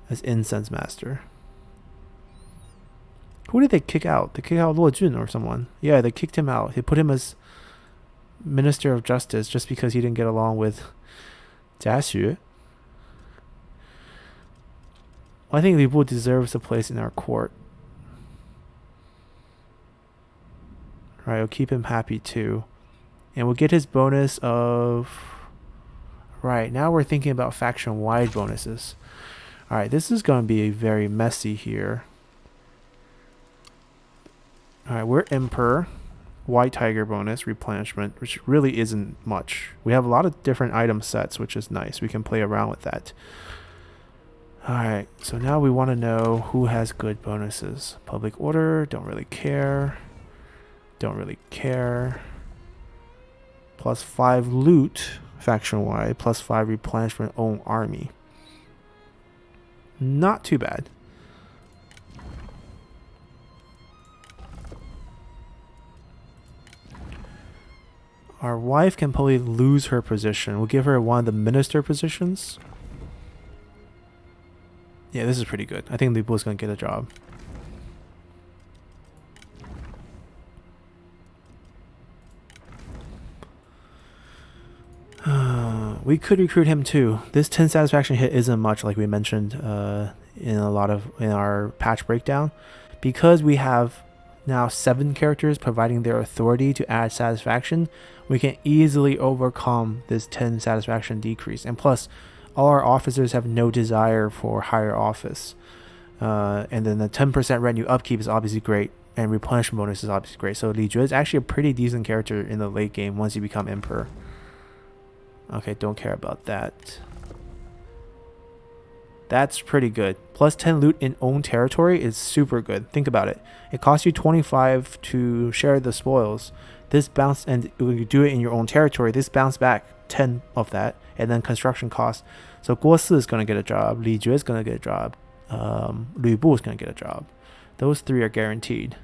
as incense master. Who did they kick out? They kicked out Luo Jun or someone. Yeah, they kicked him out. They put him as Minister of Justice just because he didn't get along with Jia Xu. Well, I think Lu Bu deserves a place in our court. Right, we'll keep him happy too. And we'll get his bonus of... Right, now we're thinking about faction-wide bonuses. Alright, this is going to be very messy here. Alright, we're Emperor. White Tiger bonus, replenishment, which really isn't much. We have a lot of different item sets, which is nice. We can play around with that. Alright, so now we want to know who has good bonuses. Public order, don't really care. Don't really care. +5 loot, faction-wide. +5 replenishment, own army. Not too bad. Our wife can probably lose her position. We'll give her one of the minister positions. Yeah, this is pretty good. I think Lu Bu is going to get a job. We could recruit him too. This 10 satisfaction hit isn't much, like we mentioned in our patch breakdown, because we have now 7 characters providing their authority to add satisfaction. We can easily overcome this 10 satisfaction decrease, and plus all our officers have no desire for higher office, and then the 10% retinue upkeep is obviously great, and replenishment bonus is obviously great. So Li Jue is actually a pretty decent character in the late game once you become emperor. Okay, don't care about that. That's pretty good. Plus 10 loot in own territory is super good. Think about it. It costs you 25 to share the spoils. This bounce, and when you do it in your own territory, this bounce back 10 of that, and then construction costs. So Guo Si is going to get a job. Li Jue is going to get a job. Lu Bu is going to get a job. Those 3 are guaranteed.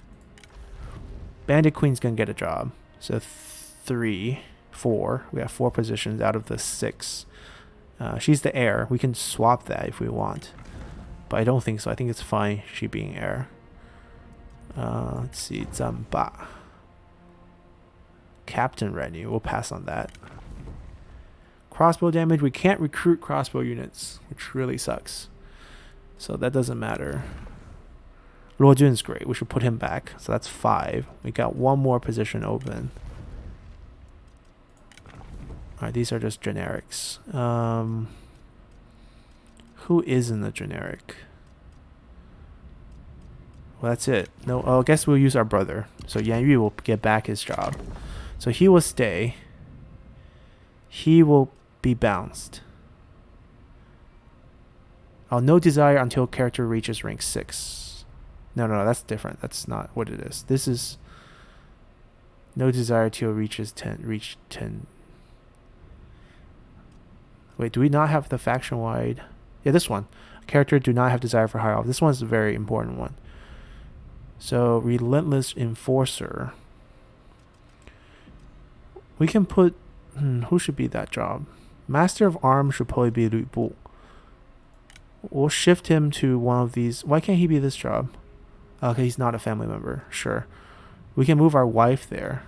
Bandit Queen is going to get a job. So 3, 4. We have 4 positions out of the 6. She's the heir. We can swap that if we want, but I don't think so. I think it's fine she being heir. Let's see, Zamba. Captain retinue. We'll pass on that. Crossbow damage. We can't recruit crossbow units, which really sucks. So that doesn't matter. Luo Jun's great. We should put him back. So that's 5. We got 1 more position open. Alright, these are just generics. Who is in the generic? Well, that's it. No, I guess we'll use our brother. So Yan Yu will get back his job. So he will stay. He will be bounced. Oh, no desire until character reaches rank 6. No, that's different. That's not what it is. This is no desire till reach 10. Wait, do we not have the faction-wide? Yeah, this one. Character do not have desire for higher off. This one's a very important one. So, Relentless Enforcer. We can put... who should be that job? Master of Arms should probably be Lu Bu. We'll shift him to one of these. Why can't he be this job? Okay, he's not a family member. Sure. We can move our wife there.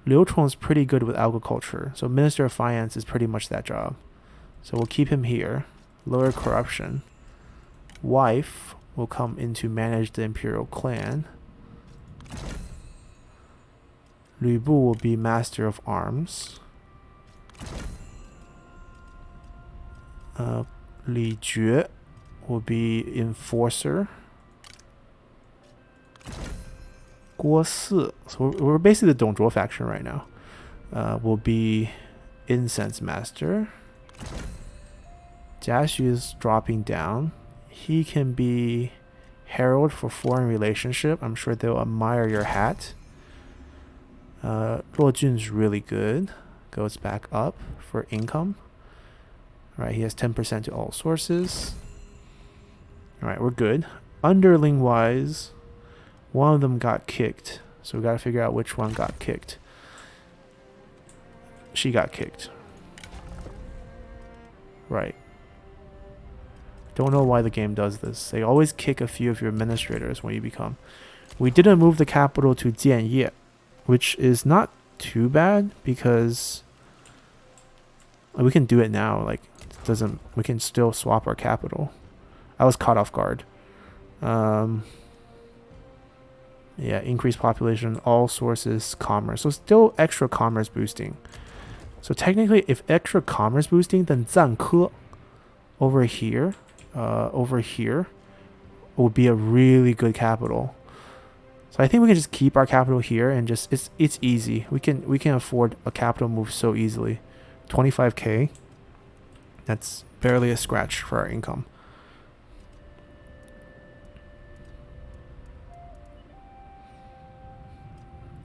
Liu Chong's pretty good with agriculture, so Minister of Finance is pretty much that job. So we'll keep him here. Lower corruption. Wife will come in to manage the Imperial Clan. Lu Bu will be Master of Arms. Li Jue will be Enforcer. Guo Si, so we're basically the Dongzhuo faction right now, will be Incense Master. Jia Xu is dropping down. He can be Herald for Foreign Relationship. I'm sure they'll admire your hat. Luo Jun's really good. Goes back up for income. Alright, he has 10% to all sources. Alright, we're good. Underling wise, one of them got kicked. So we gotta figure out which one got kicked. She got kicked. Right. Don't know why the game does this. They always kick a few of your administrators when you become. We didn't move the capital to Jianye, which is not too bad because we can do it now. Like, it doesn't. We can still swap our capital. I was caught off guard. Yeah, increased population, all sources, commerce. So still extra commerce boosting. So technically, if extra commerce boosting, then 赞科 over here would be a really good capital. So I think we can just keep our capital here and just it's easy. We can afford a capital move so easily. 25k. That's barely a scratch for our income.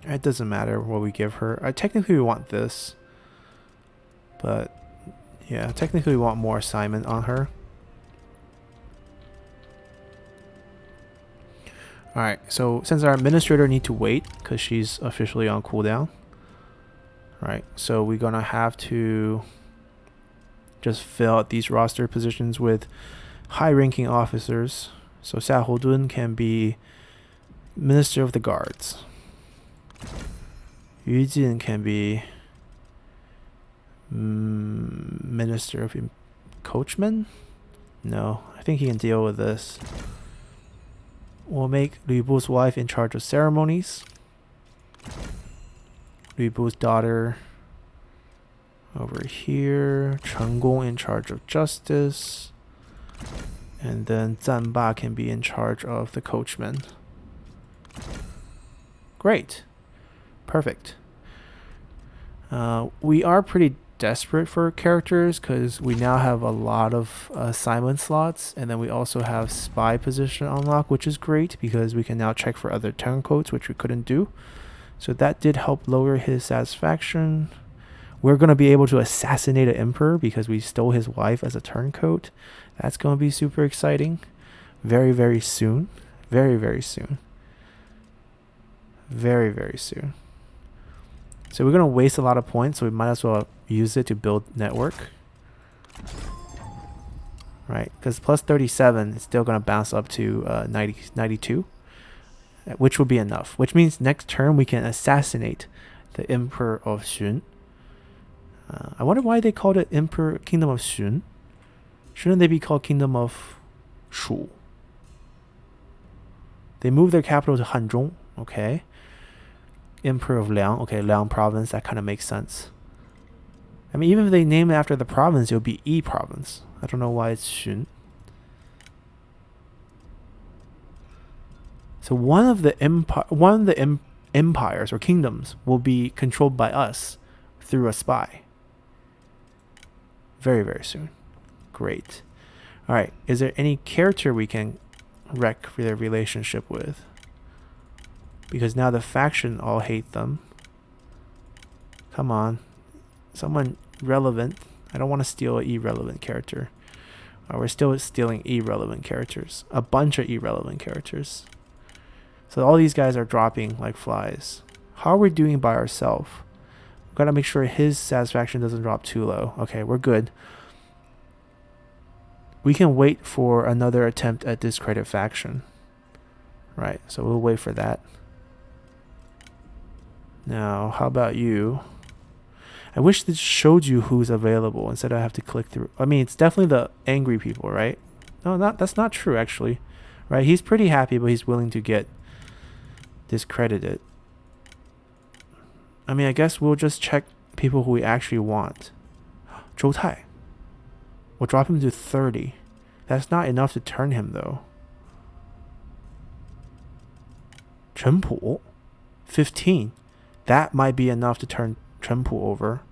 It doesn't matter what we give her. Technically we want this. But yeah, technically we want more assignment on her. Alright, so since our administrator need to wait because she's officially on cooldown. Right, so we're gonna have to just fill out these roster positions with high-ranking officers. So Xia Houdun can be Minister of the Guards. Yu Jin can be Minister of Coachman? No, I think he can deal with this. We'll make Lu Bu's wife in charge of ceremonies. Lu Bu's daughter over here. Chen Gong in charge of justice. And then Zan Ba can be in charge of the coachman. Great. Perfect. We are pretty desperate for characters because we now have a lot of assignment slots, and then we also have spy position unlock, which is great because we can now check for other turncoats, which we couldn't do. So that did help lower his satisfaction. We're going to be able to assassinate an emperor because we stole his wife as a turncoat. That's going to be super exciting. Very, very soon. Very, very soon. Very, very soon. So we're going to waste a lot of points, so we might as well use it to build network. Right, because plus 37 is still going to bounce up to 92, which will be enough. Which means next turn we can assassinate the Emperor of Xun. I wonder why they called it Emperor Kingdom of Xun. Shouldn't they be called Kingdom of Shu? They moved their capital to Hanzhong. Okay. Emperor of Liang. Okay, Liang province. That kind of makes sense. I mean, even if they name it after the province, it would be Yi province. I don't know why it's Xun. So one of the empires or kingdoms will be controlled by us through a spy. Very, very soon. Great. All right. Is there any character we can wreck their relationship with? Because now the faction all hate them. Come on. Someone relevant. I don't want to steal an irrelevant character. We're still stealing irrelevant characters. A bunch of irrelevant characters. So all these guys are dropping like flies. How are we doing by ourselves? We've got to make sure his satisfaction doesn't drop too low. Okay, we're good. We can wait for another attempt at discredit faction. Right, so we'll wait for that. Now, how about you? I wish this showed you who's available instead I have to click through. I mean, it's definitely the angry people, right? No, that's not true, actually. Right, he's pretty happy, but he's willing to get discredited. I mean, I guess we'll just check people who we actually want. Zhou Tai. We'll drop him to 30. That's not enough to turn him, though. Chen Pu. 15. That might be enough to turn Chen Pu over.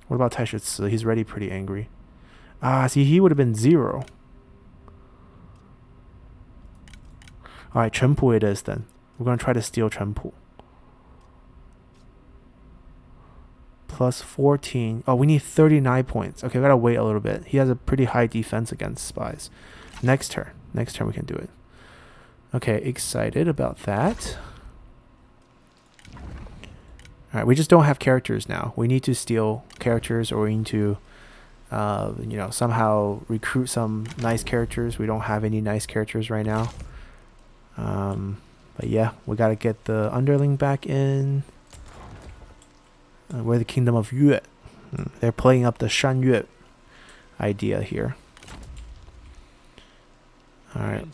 What about Tai Shi? He's already pretty angry. See, he would have been 0. Alright, Chen Pu it is then. We're going to try to steal Chen Pu. Plus 14. Oh, we need 39 points. Okay, we got to wait a little bit. He has a pretty high defense against spies. Next turn. Next turn we can do it. Okay, excited about that. Alright, we just don't have characters now. We need to steal characters, or we need to somehow recruit some nice characters. We don't have any nice characters right now. But yeah, we gotta get the underling back in. We're the Kingdom of Yue. They're playing up the Shan Yue idea here. Alright.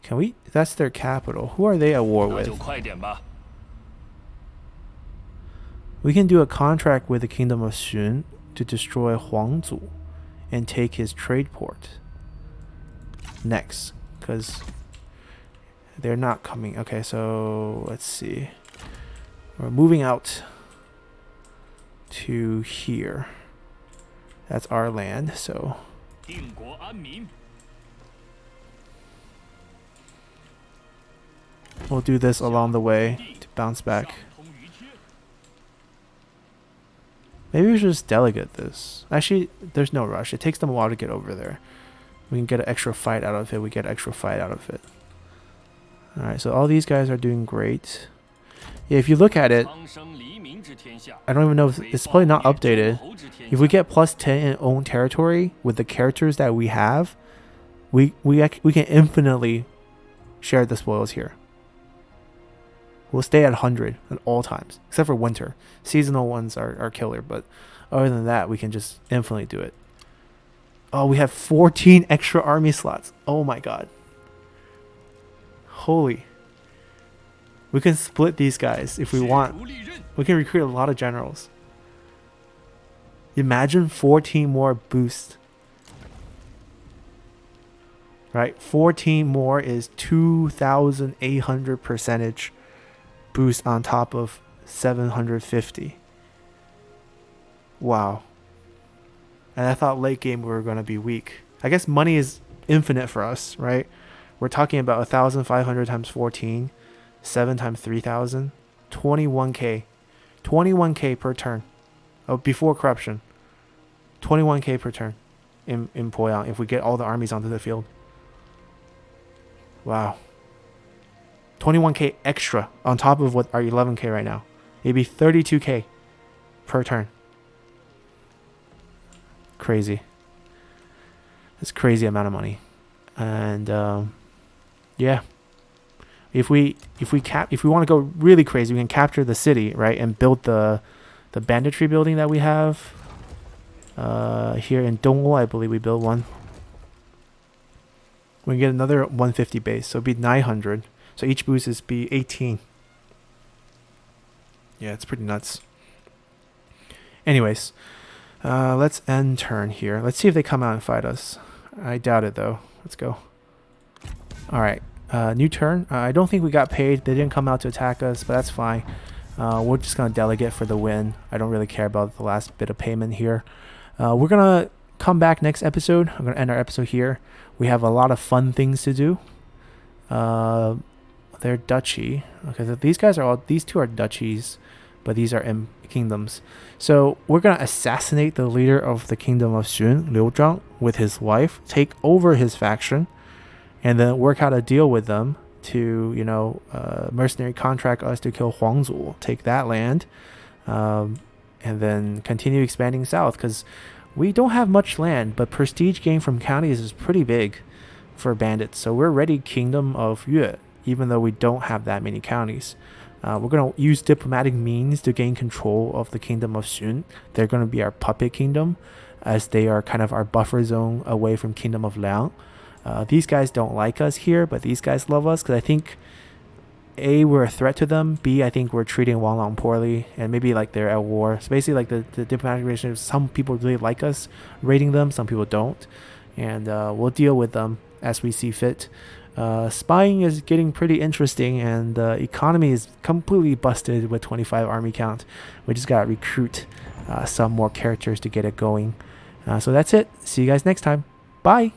Can we? That's their capital. Who are they at war with? We can do a contract with the Kingdom of Xun to destroy Huangzu and take his trade port next, because they're not coming. Okay, so let's see. We're moving out to here. That's our land, so we'll do this along the way to bounce back. Maybe we should just delegate this. Actually, there's no rush. It takes them a while to get over there. We can get an extra fight out of it. We get extra fight out of it. Alright, so all these guys are doing great. Yeah, if you look at it, I don't even know if it's probably not updated. If we get +10 in own territory with the characters that we have, we can infinitely share the spoils here. We'll stay at 100 at all times, except for winter. Seasonal ones are killer, but other than that, we can just infinitely do it. Oh, we have 14 extra army slots. Oh my god. Holy. We can split these guys if we want. We can recruit a lot of generals. Imagine 14 more boosts. Right? 14 more is 2,800 percentage boost on top of 750. Wow. And I thought late game we were going to be weak. I guess money is infinite for us, right? We're talking about 1,500 times 14, 7 times 3,000, 21k. 21k per turn. Oh, before corruption. 21k per turn in Poyang if we get all the armies onto the field. Wow. 21k extra on top of what our 11k right now. It'd be 32k per turn. Crazy. It's crazy amount of money. And yeah. If we want to go really crazy, we can capture the city, right, and build the banditry building that we have here in Dongwu. I believe we built one. We can get another 150 base, so it'd be 900. So each boost is be 18. Yeah, it's pretty nuts. Anyways, let's end turn here. Let's see if they come out and fight us. I doubt it though. Let's go. All right, new turn. I don't think we got paid. They didn't come out to attack us, but that's fine. We're just gonna delegate for the win. I don't really care about the last bit of payment here. We're gonna come back next episode. I'm gonna end our episode here. We have a lot of fun things to do. They're duchy. Okay, so these two are duchies, but these are kingdoms. So we're gonna assassinate the leader of the Kingdom of Xun, Liu Zhang, with his wife, take over his faction, and then work out a deal with them to, mercenary contract us to kill Huangzu, take that land, and then continue expanding south, because we don't have much land, but prestige gain from counties is pretty big for bandits. So we're ready Kingdom of Yue, even though we don't have that many counties. We're going to use diplomatic means to gain control of the Kingdom of Xun. They're going to be our puppet kingdom, as they are kind of our buffer zone away from Kingdom of Liang. These guys don't like us here, but these guys love us, because I think A, we're a threat to them, B, I think we're treating Wanglong poorly, and maybe like they're at war. So basically like the diplomatic relations, some people really like us raiding them, some people don't, and we'll deal with them as we see fit. Spying is getting pretty interesting, and the economy is completely busted with 25 army count. We just got to recruit some more characters to get it going. So that's it. See you guys next time. Bye.